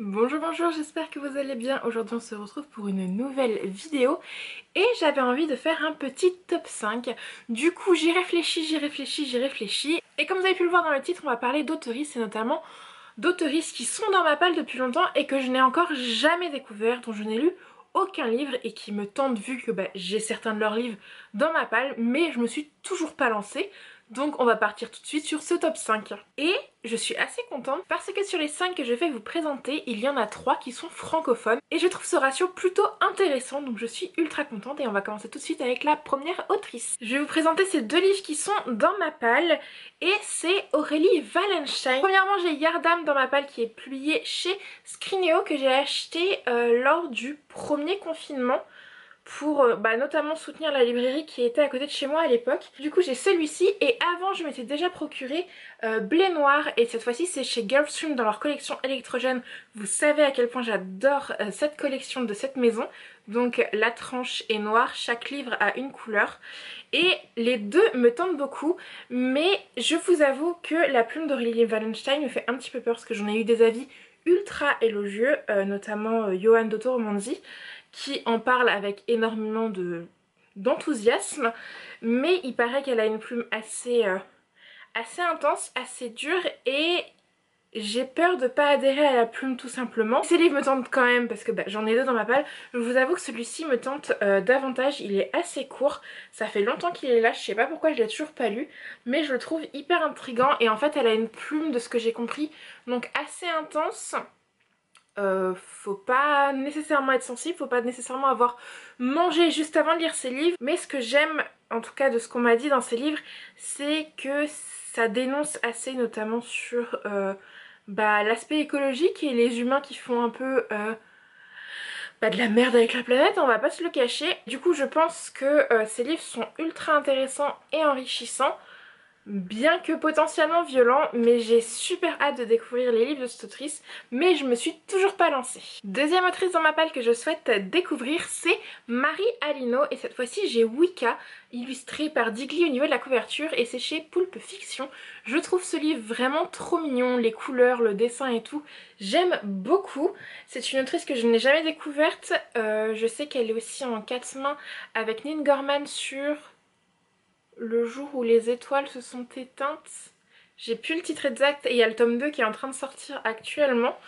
Bonjour, bonjour, j'espère que vous allez bien. Aujourd'hui on se retrouve pour une nouvelle vidéo et j'avais envie de faire un petit top 5. Du coup j'y réfléchis. Et comme vous avez pu le voir dans le titre, on va parler d'auteuristes et notamment d'auteuristes qui sont dans ma palle depuis longtemps et que je n'ai encore jamais découvert, dont je n'ai lu aucun livre et qui me tentent vu que j'ai certains de leurs livres dans ma palle mais je me suis toujours pas lancée. Donc on va partir tout de suite sur ce top 5. Et je suis assez contente parce que sur les 5 que je vais vous présenter, il y en a 3 qui sont francophones. Et je trouve ce ratio plutôt intéressant, donc je suis ultra contente et on va commencer tout de suite avec la première autrice. Je vais vous présenter ces deux livres qui sont dans ma palle et c'est Aurélie Wallenstein. Premièrement, j'ai Yardam dans ma palle qui est publié chez Scrinéo que j'ai acheté lors du premier confinement pour notamment soutenir la librairie qui était à côté de chez moi à l'époque. Du coup j'ai celui-ci et avant je m'étais déjà procuré Blé Noir et cette fois-ci c'est chez Girlstream dans leur collection électrogène. Vous savez à quel point j'adore cette collection de cette maison. Donc la tranche est noire, chaque livre a une couleur et les deux me tentent beaucoup, mais je vous avoue que la plume d'Aurélie Wallenstein me fait un petit peu peur parce que j'en ai eu des avis ultra élogieux, notamment Johan d'Autoromandie qui en parle avec énormément d'enthousiasme, mais il paraît qu'elle a une plume assez intense, assez dure et j'ai peur de pas adhérer à la plume tout simplement. Ces livres me tentent quand même parce que j'en ai deux dans ma palle. Je vous avoue que celui-ci me tente davantage, il est assez court, ça fait longtemps qu'il est là, je sais pas pourquoi je l'ai toujours pas lu, mais je le trouve hyper intriguant et en fait elle a une plume de ce que j'ai compris, donc assez intense. Faut pas nécessairement être sensible, faut pas nécessairement avoir mangé juste avant de lire ces livres, mais ce que j'aime en tout cas de ce qu'on m'a dit dans ces livres, c'est que ça dénonce assez notamment sur l'aspect écologique et les humains qui font un peu de la merde avec la planète, on va pas se le cacher. Du coup je pense que ces livres sont ultra intéressants et enrichissants, bien que potentiellement violent, mais j'ai super hâte de découvrir les livres de cette autrice, mais je me suis toujours pas lancée. Deuxième autrice dans ma palle que je souhaite découvrir, c'est Marie Alino, et cette fois-ci j'ai Wicca, illustré par Digli au niveau de la couverture, et c'est chez Poulpe Fiction. Je trouve ce livre vraiment trop mignon, les couleurs, le dessin et tout, j'aime beaucoup. C'est une autrice que je n'ai jamais découverte, je sais qu'elle est aussi en 4 mains avec Nin Gorman sur Le jour où les étoiles se sont éteintes. J'ai plus le titre exact et il y a le tome 2 qui est en train de sortir actuellement.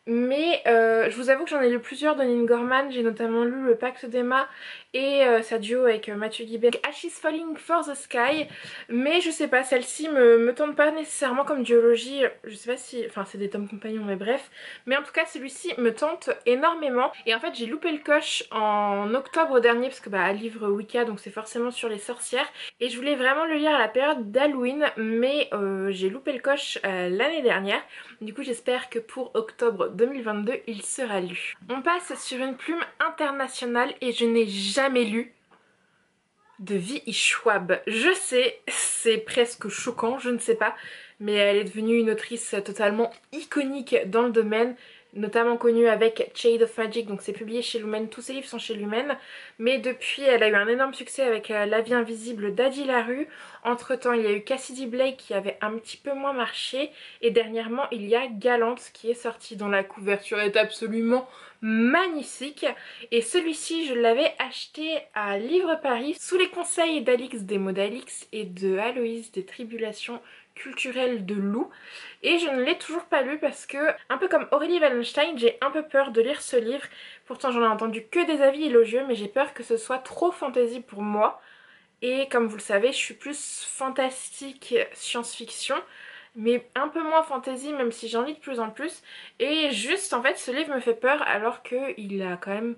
Mais je vous avoue que j'en ai lu plusieurs de Nin Gorman. J'ai notamment lu Le Pacte d'Emma et sa duo avec Mathieu Guibert, Ash is Falling for the Sky. Mais je sais pas, celle-ci me tente pas nécessairement comme duologie. Je sais pas si... Enfin c'est des tomes compagnons mais bref. Mais en tout cas celui-ci me tente énormément. Et en fait j'ai loupé le coche en octobre dernier parce que livre Wicca donc c'est forcément sur les sorcières. Et je voulais vraiment le lire à la période d'Halloween mais j'ai loupé le coche l'année dernière. Du coup j'espère que pour octobre 2022 il sera lu. On passe sur une plume internationale et je n'ai jamais lu de V.I. Schwab. Je sais, c'est presque choquant, je ne sais pas, mais elle est devenue une autrice totalement iconique dans le domaine, notamment connue avec Shade of Magic, donc c'est publié chez Lumen, tous ses livres sont chez Lumen, mais depuis elle a eu un énorme succès avec La vie invisible d'Adi Larue. Entre temps il y a eu Cassidy Blake qui avait un petit peu moins marché, et dernièrement il y a Galante qui est sorti, dont la couverture est absolument magnifique, et celui-ci je l'avais acheté à Livre Paris sous les conseils d'Alix des mots d'Alix et de Aloïse des tribulations culturelles de Lou, et je ne l'ai toujours pas lu parce que, un peu comme Aurélie Wallenstein, j'ai un peu peur de lire ce livre. Pourtant j'en ai entendu que des avis élogieux, mais j'ai peur que ce soit trop fantasy pour moi, et comme vous le savez je suis plus fantastique science-fiction mais un peu moins fantasy, même si j'en lis de plus en plus. Et juste en fait ce livre me fait peur alors qu'il a quand même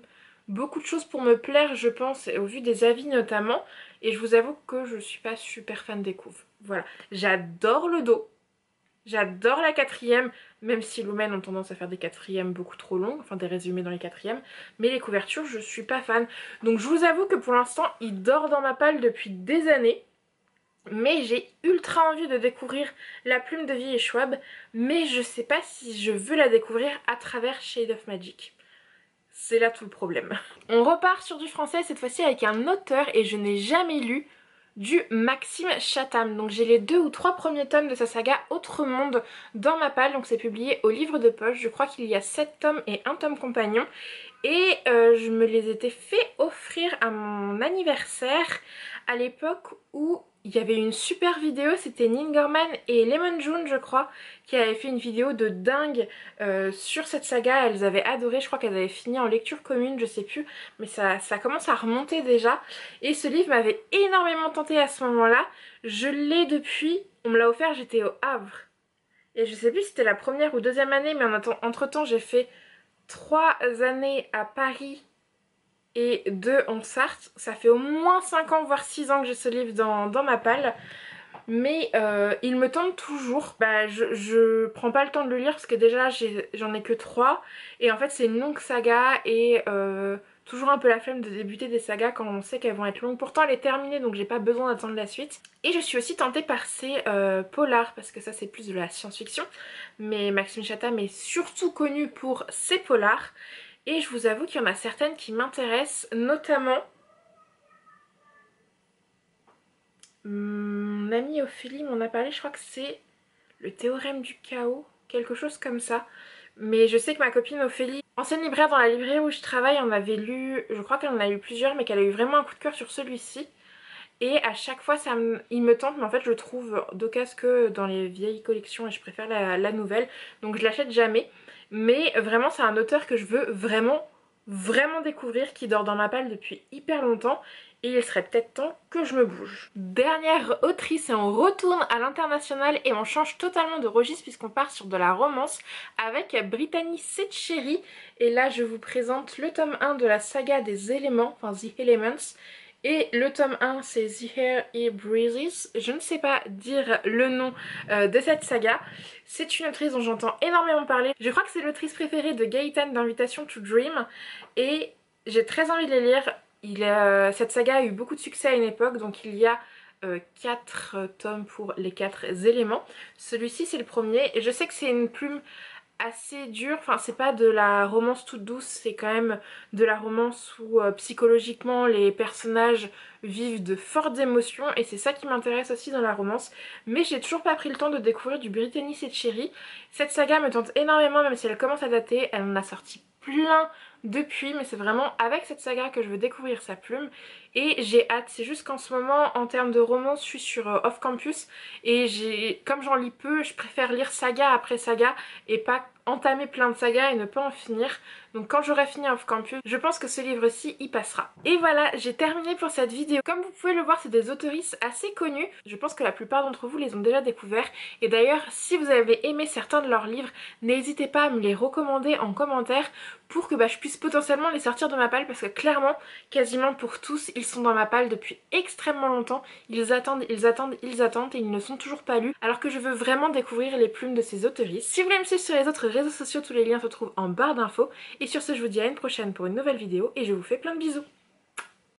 beaucoup de choses pour me plaire je pense, au vu des avis notamment. Et je vous avoue que je suis pas super fan des couves. Voilà, j'adore le dos, j'adore la quatrième, même si Lumen ont tendance à faire des quatrièmes beaucoup trop longues, enfin des résumés dans les quatrièmes, mais les couvertures je suis pas fan. Donc je vous avoue que pour l'instant il dort dans ma palle depuis des années. Mais j'ai ultra envie de découvrir la plume de V.I. Schwab, mais je sais pas si je veux la découvrir à travers Shade of Magic. C'est là tout le problème. On repart sur du français cette fois-ci avec un auteur et je n'ai jamais lu du Maxime Chatham. Donc j'ai les 2 ou 3 premiers tomes de sa saga Autre Monde dans ma palle, donc c'est publié au livre de poche. Je crois qu'il y a 7 tomes et un tome compagnon. Et je me les étais fait offrir à mon anniversaire à l'époque où il y avait une super vidéo, c'était Ningerman et Lemon June je crois, qui avaient fait une vidéo de dingue sur cette saga. Elles avaient adoré, je crois qu'elles avaient fini en lecture commune, je sais plus, mais ça commence à remonter déjà. Et ce livre m'avait énormément tenté à ce moment-là. Je l'ai depuis, on me l'a offert, j'étais au Havre. Et je sais plus si c'était la première ou deuxième année, mais entre temps j'ai fait 3 années à Paris et 2 en Sarthe. Ça fait au moins 5 ans voire 6 ans que j'ai ce livre dans ma palle. Mais il me tente toujours. Bah, je prends pas le temps de le lire parce que déjà j'en ai que 3. Et en fait c'est une longue saga et toujours un peu la flemme de débuter des sagas quand on sait qu'elles vont être longues. Pourtant elle est terminée donc j'ai pas besoin d'attendre la suite. Et je suis aussi tentée par ces polars parce que ça c'est plus de la science-fiction. Mais Maxime Chatham est surtout connu pour ses polars. Et je vous avoue qu'il y en a certaines qui m'intéressent, notamment mon amie Ophélie m'en a parlé, je crois que c'est le théorème du chaos, quelque chose comme ça. Mais je sais que ma copine Ophélie, ancienne libraire dans la librairie où je travaille, en avait lu, je crois qu'elle en a lu plusieurs, mais qu'elle a eu vraiment un coup de cœur sur celui-ci. Et à chaque fois il me tente, mais en fait je le trouve d'occasion que dans les vieilles collections et je préfère la nouvelle. Donc je l'achète jamais. Mais vraiment c'est un auteur que je veux vraiment découvrir, qui dort dans ma palle depuis hyper longtemps. Et il serait peut-être temps que je me bouge. Dernière autrice et on retourne à l'international et on change totalement de registre puisqu'on part sur de la romance avec Brittany Setcheri. Et là je vous présente le tome 1 de la saga des éléments, enfin The Elements. Et le tome 1 c'est The Air It Breathes. Je ne sais pas dire le nom de cette saga. C'est une autrice dont j'entends énormément parler. Je crois que c'est l'autrice préférée de Gaëtan d'Invitation to Dream. Et j'ai très envie de les lire. Cette saga a eu beaucoup de succès à une époque, donc il y a 4 tomes pour les 4 éléments. Celui-ci c'est le premier et je sais que c'est une plume assez dure, enfin c'est pas de la romance toute douce, c'est quand même de la romance où psychologiquement les personnages vivent de fortes émotions et c'est ça qui m'intéresse aussi dans la romance. Mais j'ai toujours pas pris le temps de découvrir du Brittany Setcheri. Cette saga me tente énormément même si elle commence à dater, elle en a sorti plein depuis, mais c'est vraiment avec cette saga que je veux découvrir sa plume et j'ai hâte. C'est juste qu'en ce moment en termes de romance je suis sur Off Campus et comme j'en lis peu, je préfère lire saga après saga et pas entamer plein de sagas et ne pas en finir. Donc quand j'aurai fini Off Campus, je pense que ce livre-ci y passera. Et voilà, j'ai terminé pour cette vidéo. Comme vous pouvez le voir, c'est des autrices assez connues. Je pense que la plupart d'entre vous les ont déjà découverts. Et d'ailleurs, si vous avez aimé certains de leurs livres, n'hésitez pas à me les recommander en commentaire pour que je puisse potentiellement les sortir de ma palle parce que clairement, quasiment pour tous, ils sont dans ma palle depuis extrêmement longtemps. Ils attendent et ils ne sont toujours pas lus alors que je veux vraiment découvrir les plumes de ces autrices. Si vous voulez me suivre sur les autres réseaux sociaux, tous les liens se trouvent en barre d'infos. Et sur ce, je vous dis à une prochaine pour une nouvelle vidéo et je vous fais plein de bisous.